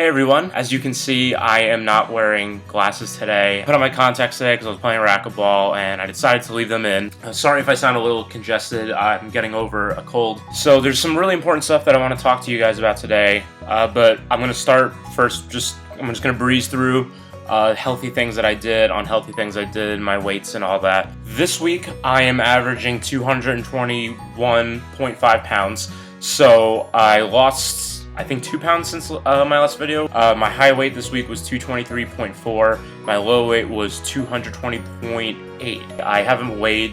Hey everyone, as you can see, I am not wearing glasses today. I put on my contacts today because I was playing racquetball and I decided to leave them in. Sorry if I sound a little congested, I'm getting over a cold. So there's some really important stuff that I want to talk to you guys about today, but I'm going to start first, I'm just going to breeze through healthy things that I did, unhealthy things I did, my weights and all that. This week, I am averaging 221.5 pounds, so I lost I think 2 pounds since my last video. My high weight this week was 223.4. My low weight was 220.8. I haven't weighed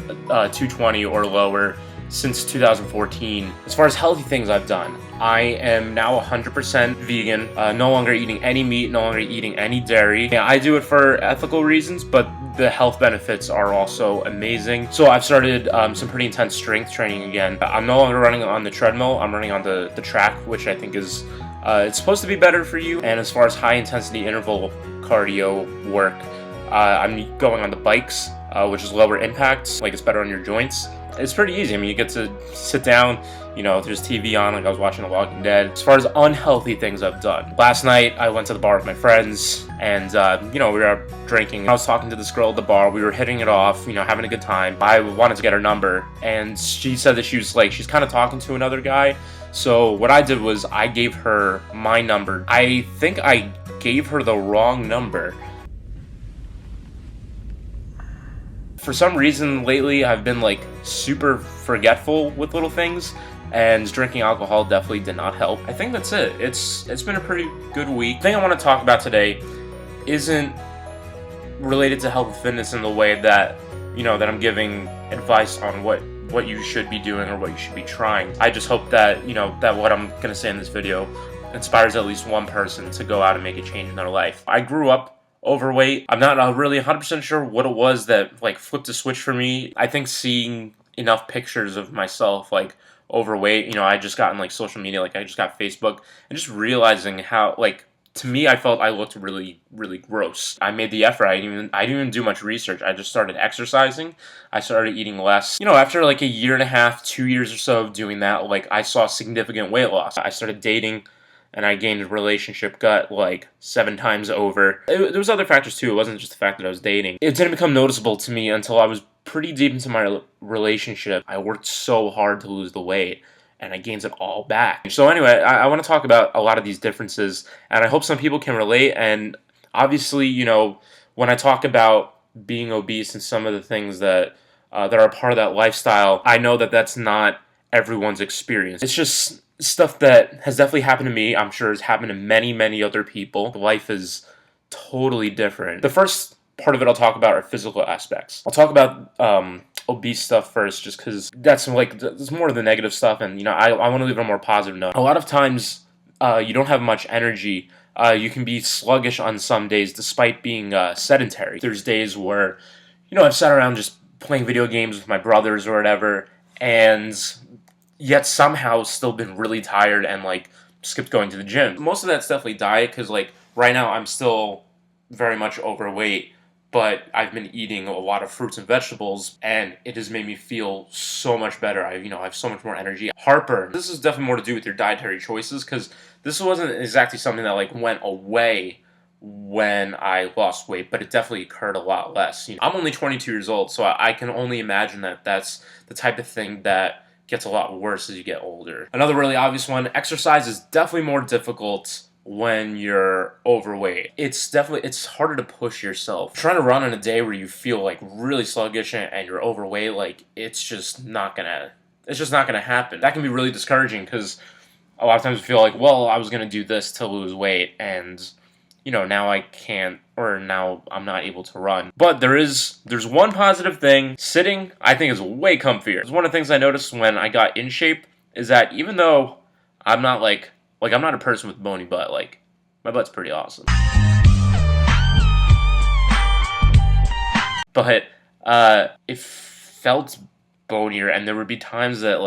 220 or lower since 2014. As far as healthy things I've done, I am now 100% vegan, no longer eating any meat, no longer eating any dairy. Yeah, I do it for ethical reasons, but the health benefits are also amazing. So I've started some pretty intense strength training again. I'm no longer running on the treadmill, I'm running on the track, which I think is, it's supposed to be better for you. And as far as high intensity interval cardio work, I'm going on the bikes, which is lower impact, like it's better on your joints. It's pretty easy. I mean, you get to sit down, you know, there's TV on, like I was watching The Walking Dead. As far as unhealthy things I've done, last night I went to the bar with my friends and, you know, we were drinking. I was talking to this girl at the bar, we were hitting it off, you know, having a good time. I wanted to get her number and she said that she was like, she's kind of talking to another guy. So what I did was I gave her my number. I think I gave her the wrong number. For some reason lately I've been like super forgetful with little things, and drinking alcohol definitely did not help. I think that's it. It's been a pretty good week. The thing I want to talk about today isn't related to health and fitness in the way that, you know, that I'm giving advice on what you should be doing or what you should be trying. I just hope that, you know, that what I'm gonna say in this video inspires at least one person to go out and make a change in their life. I grew up overweight. I'm not really 100% sure what it was that like flipped a switch for me. I think seeing enough pictures of myself like overweight, you know, I just got in like social media, like I just got Facebook, and just realizing how, like, to me I felt I looked really gross. I made the effort. I didn't even do much research. I just started exercising. I started eating less. You know, after like a year and a half, 2 years or so of doing that, like I saw significant weight loss. I started dating and I gained a relationship gut like 7 times over. There was other factors too. It wasn't just the fact that I was dating. It didn't become noticeable to me until I was pretty deep into my relationship. I worked so hard to lose the weight and I gained it all back. So anyway, I want to talk about a lot of these differences, and I hope some people can relate. And obviously, you know, when I talk about being obese and some of the things that that are part of that lifestyle, I know that that's not everyone's experience. It's just stuff that has definitely happened to me. I'm sure it's happened to many other people. Life is totally different. The first part of it I'll talk about are physical aspects. I'll talk about obese stuff first, just because that's more of the negative stuff, and you know, I want to leave it on a more positive note. A lot of times you don't have much energy. You can be sluggish on some days despite being sedentary. There's days where, you know, I've sat around just playing video games with my brothers or whatever, and yet somehow still been really tired and like skipped going to the gym. Most of that's definitely diet, because like right now I'm still very much overweight, but I've been eating a lot of fruits and vegetables and it has made me feel so much better. I have so much more energy. Heartburn. This is definitely more to do with your dietary choices, because this wasn't exactly something that like went away when I lost weight, but it definitely occurred a lot less. You know, I'm only 22 years old, so I can only imagine that that's the type of thing that gets a lot worse as you get older. Another really obvious one, exercise is definitely more difficult when you're overweight. It's harder to push yourself. Trying to run on a day where you feel like really sluggish and you're overweight, like it's just not gonna happen. That can be really discouraging, because a lot of times you feel like, well, I was gonna do this to lose weight, and you know, now I can't, or now I'm not able to run. But there's one positive thing. Sitting, I think, is way comfier. It's one of the things I noticed when I got in shape, is that even though I'm not I'm not a person with a bony butt, like my butt's pretty awesome. But it felt bonier, and there would be times that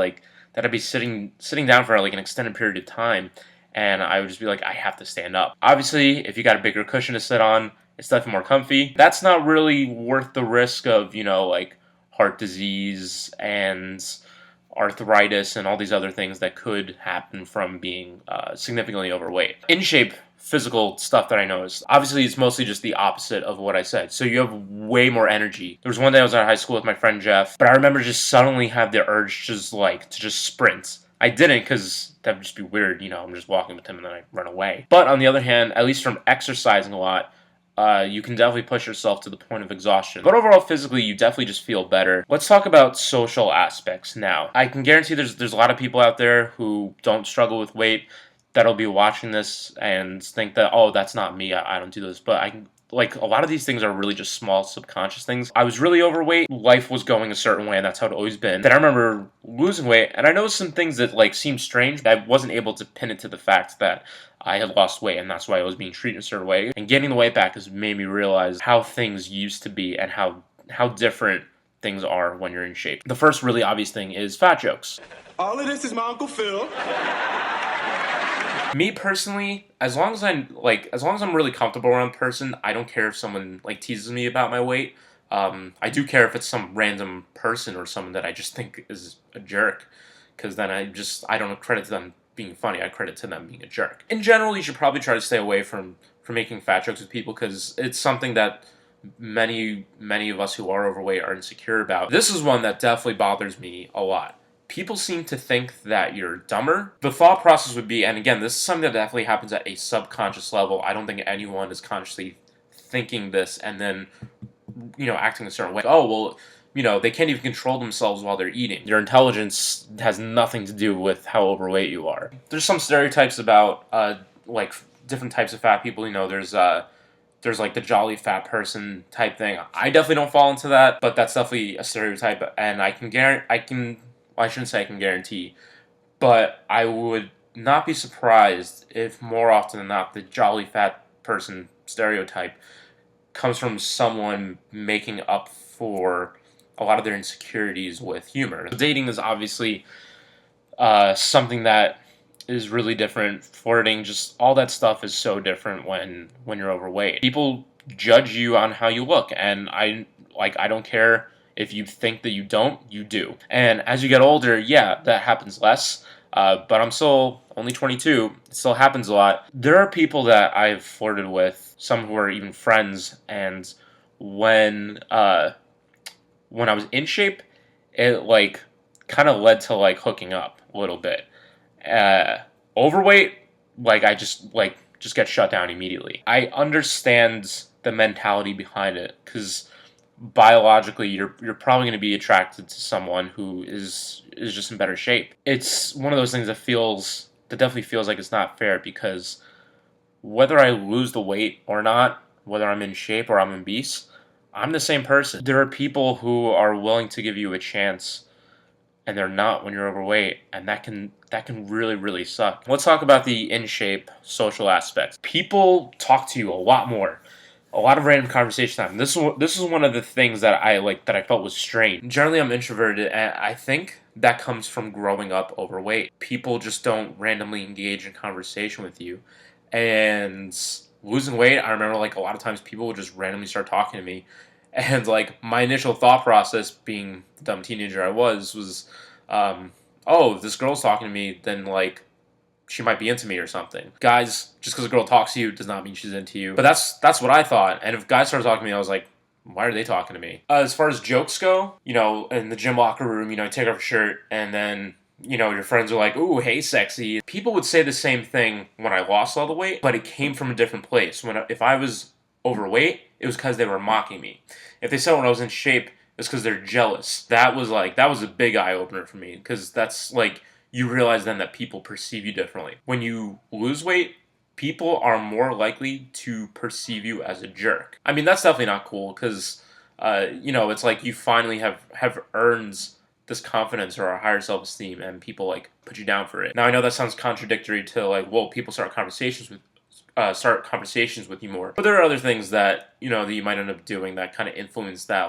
that I'd be sitting down for like an extended period of time, and I would just be like, I have to stand up. Obviously, if you got a bigger cushion to sit on, it's definitely more comfy. That's not really worth the risk of, you know, like heart disease and arthritis and all these other things that could happen from being significantly overweight. In shape physical stuff that I noticed. Obviously, it's mostly just the opposite of what I said. So you have way more energy. There was one day I was at high school with my friend Jeff, but I remember just suddenly have the urge just like to just sprint. I didn't because that would just be weird, I'm just walking with him and then I run away. But on the other hand, at least from exercising a lot, you can definitely push yourself to the point of exhaustion. But overall, physically, you definitely just feel better. Let's talk about social aspects now. I can guarantee there's a lot of people out there who don't struggle with weight that'll be watching this and think that, oh, that's not me, I don't do this. But like, a lot of these things are really just small subconscious things. I was really overweight. Life was going a certain way, and that's how it always been. Then I remember losing weight, and I noticed some things that like seemed strange. I wasn't able to pin it to the fact that I had lost weight, and that's why I was being treated a certain way. And getting the weight back has made me realize how things used to be and how different things are when you're in shape. The first really obvious thing is fat jokes. All of this is my Uncle Phil. Me personally, as long as I'm really comfortable around a person, I don't care if someone like teases me about my weight. I do care if it's some random person or someone that I just think is a jerk, because then I don't credit them being funny. I credit to them being a jerk. In general, you should probably try to stay away from making fat jokes with people, because it's something that many of us who are overweight are insecure about. This is one that definitely bothers me a lot. People seem to think that you're dumber. The thought process would be, and again, this is something that definitely happens at a subconscious level. I don't think anyone is consciously thinking this and then, acting a certain way. Oh, well, they can't even control themselves while they're eating. Your intelligence has nothing to do with how overweight you are. There's some stereotypes about, like, different types of fat people. There's like the jolly fat person type thing. I definitely don't fall into that, but that's definitely a stereotype, and I shouldn't say I can guarantee, but I would not be surprised if more often than not the jolly fat person stereotype comes from someone making up for a lot of their insecurities with humor. Dating is obviously something that is really different. Flirting, just all that stuff is so different when you're overweight. People judge you on how you look, and I don't care. If you think that you don't, you do. And as you get older, yeah, that happens less. But I'm still only 22. It still happens a lot. There are people that I've flirted with, some who are even friends, and when I was in shape, it like kind of led to like hooking up a little bit. Overweight, I just get shut down immediately. I understand the mentality behind it, because biologically you're probably going to be attracted to someone who is just in better shape. It's one of those things that definitely feels like it's not fair, because whether I lose the weight or not, whether I'm in shape or I'm obese, I'm the same person. There are people who are willing to give you a chance, and they're not when you're overweight, and that can really, really suck. Let's talk about the in shape social aspects. People talk to you a lot more. A lot of random conversation time. This is one of the things that I felt was strange. Generally, I'm introverted, and I think that comes from growing up overweight. People just don't randomly engage in conversation with you. And losing weight, I remember a lot of times people would just randomly start talking to me, and my initial thought process, being the dumb teenager I was, oh, if this girl's talking to me, then she might be into me or something. Guys, just because a girl talks to you does not mean she's into you. But that's what I thought. And if guys started talking to me, I was like, why are they talking to me? As far as jokes go, in the gym locker room, you take off your shirt, and then, your friends are like, ooh, hey, sexy. People would say the same thing when I lost all the weight, but it came from a different place. If I was overweight, it was because they were mocking me. If they said when I was in shape, it's because they're jealous. That was a big eye-opener for me, because that's you realize then that people perceive you differently. When you lose weight, people are more likely to perceive you as a jerk. I mean, that's definitely not cool, because, it's like you finally have earned this confidence or a higher self-esteem, and people, put you down for it. Now, I know that sounds contradictory to, people start conversations with you more. But there are other things that, that you might end up doing that kind of influence that,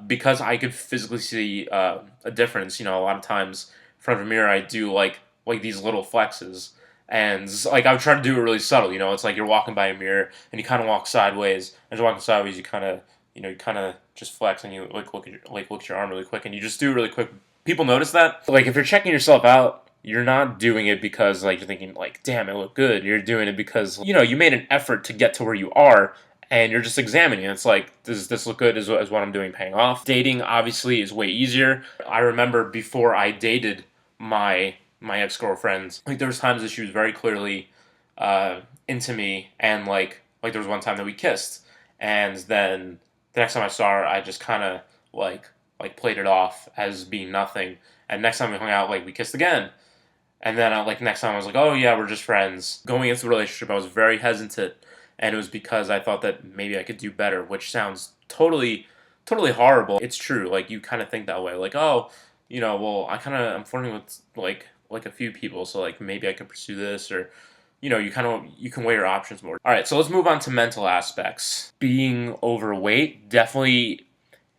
because I could physically see a difference, a lot of times in front of a mirror, I do like these little flexes, and I would try to do it really subtle. It's like you're walking by a mirror and you kind of walk sideways. As you're walking sideways, you kind of just flex, and you look at your arm really quick, and you just do it really quick. People notice that. If you're checking yourself out, you're not doing it because like you're thinking like, damn, I look good. You're doing it because, you know, you made an effort to get to where you are, and you're just examining. It's like, does this look good? Is what I'm doing paying off? Dating obviously is way easier. I remember before I dated my ex-girlfriend, like there was times that she was very clearly into me, and like there was one time that we kissed, and then the next time I saw her, I just kind of like played it off as being nothing. And next time we hung out, like we kissed again. And then like next time I was like, oh yeah, we're just friends. Going into the relationship, I was very hesitant, and it was because I thought that maybe I could do better, which sounds totally horrible. It's true. Like you kind of think that way, like, oh, you know, well, I'm flirting with like a few people, so like maybe I could pursue this, or you know, you can weigh your options more. All right, so let's move on to mental aspects. Being overweight definitely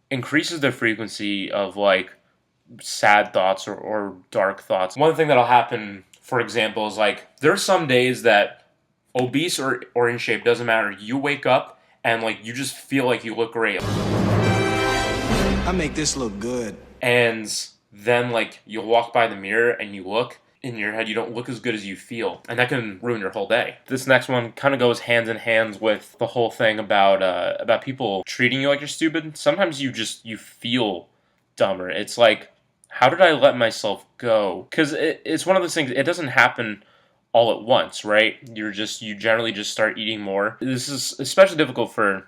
increases the frequency of like sad thoughts or dark thoughts. One thing that'll happen, for example, is like there's some days that obese or in shape, doesn't matter, you wake up and like you just feel like you look great. I make this look good. And then like you'll walk by the mirror and you look, in your head you don't look as good as you feel, and that can ruin your whole day. This next one kind of goes hand in hand with the whole thing about people treating you like you're stupid. Sometimes you feel dumber. It's like, how did I let myself go? Because it's one of those things, it doesn't happen all at once, right? You generally just start eating more. This is especially difficult for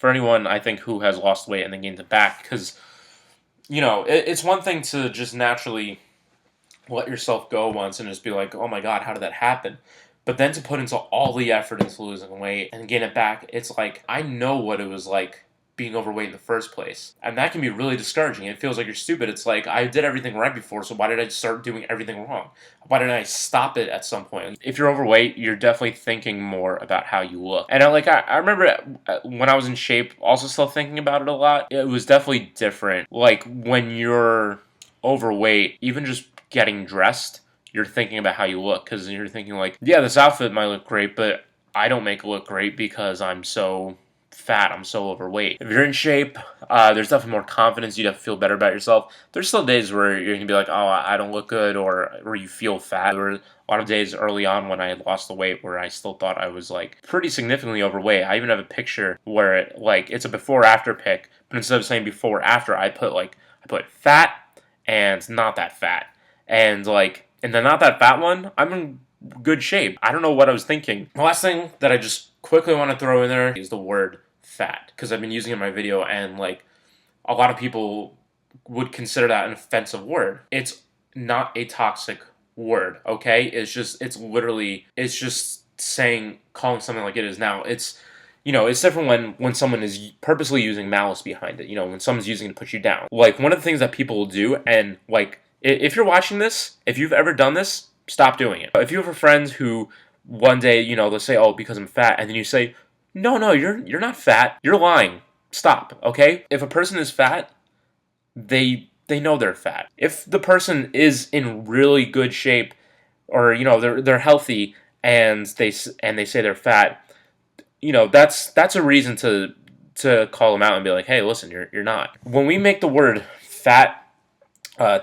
anyone, I think, who has lost weight and then gained it back, because you know, it's one thing to just naturally let yourself go once and just be like, oh my god, how did that happen? But then to put into all the effort into losing weight and gain it back, it's like, I know what it was like being overweight in the first place. And that can be really discouraging. It feels like you're stupid. It's like, I did everything right before, so why did I start doing everything wrong? Why didn't I stop it at some point? If you're overweight, you're definitely thinking more about how you look. And I remember when I was in shape, also still thinking about it a lot. It was definitely different. Like, when you're overweight, even just getting dressed, you're thinking about how you look, because you're thinking like, yeah, this outfit might look great, but I don't make it look great because I'm so fat, I'm so overweight. If you're in shape, there's definitely more confidence. You have to feel better about yourself. There's still days where you're gonna be like, oh, I don't look good, or you feel fat. There were a lot of days early on when I had lost the weight where I still thought I was like pretty significantly overweight. I even have a picture where it's a before after pic, but instead of saying before after, I put fat and not that fat. And like in the not that fat one, I'm in good shape. I don't know what I was thinking. The last thing that I just quickly want to throw in there is the word fat, because I've been using it in my video, and like a lot of people would consider that an offensive word. It's not a toxic word, okay? It's just calling something like it is now. It's, you know, it's different when someone is purposely using malice behind it, you know, when someone's using it to put you down. Like, one of the things that people will do, and like, if you're watching this, if you've ever done this, stop doing it. If you have a friend who one day, you know, they'll say, oh, because I'm fat, and then you say, no, you're not fat. You're lying. Stop, okay? If a person is fat, they know they're fat. If the person is in really good shape, or you know, they're healthy, and they say they're fat, you know, that's a reason to call them out and be like, hey, listen, you're not. When we make the word fat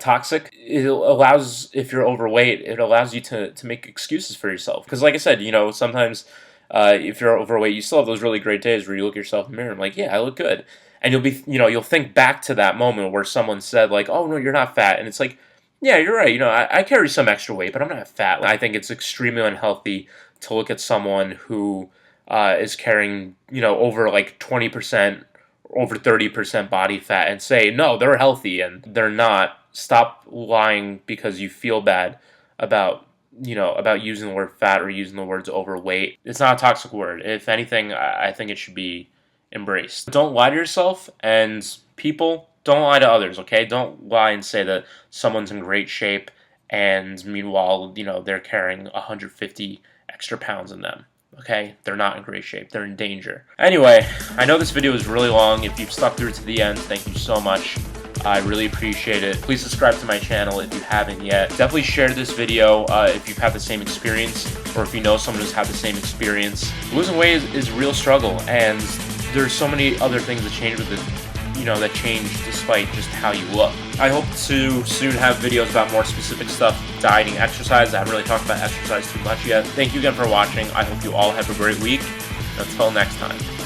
toxic, it allows, if you're overweight, it allows you to make excuses for yourself. Because like I said, you know, sometimes if you're overweight, you still have those really great days where you look at yourself in the mirror and like, yeah, I look good. And you'll think back to that moment where someone said like, oh no, you're not fat. And it's like, yeah, you're right. You know, I carry some extra weight, but I'm not fat. I think it's extremely unhealthy to look at someone who is carrying, you know, over like 20%, over 30% body fat and say, no, they're healthy, and they're not. Stop lying because you feel bad about using the word fat or using the words overweight. It's not a toxic word. If anything, I think it should be embraced. Don't lie to yourself, and people, don't lie to others, okay? Don't lie and say that someone's in great shape and meanwhile, you know, they're carrying 150 extra pounds in them. Okay? They're not in great shape. They're in danger. Anyway, I know this video is really long. If you've stuck through to the end, thank you so much. I really appreciate it. Please subscribe to my channel if you haven't yet. Definitely share this video if you've had the same experience, or if you know someone who's had the same experience. Losing weight is a real struggle, and there's so many other things that change with it. that change despite just how you look. I hope to soon have videos about more specific stuff, dieting, exercise. I haven't really talked about exercise too much yet. Thank you again for watching. I hope you all have a great week. Until next time.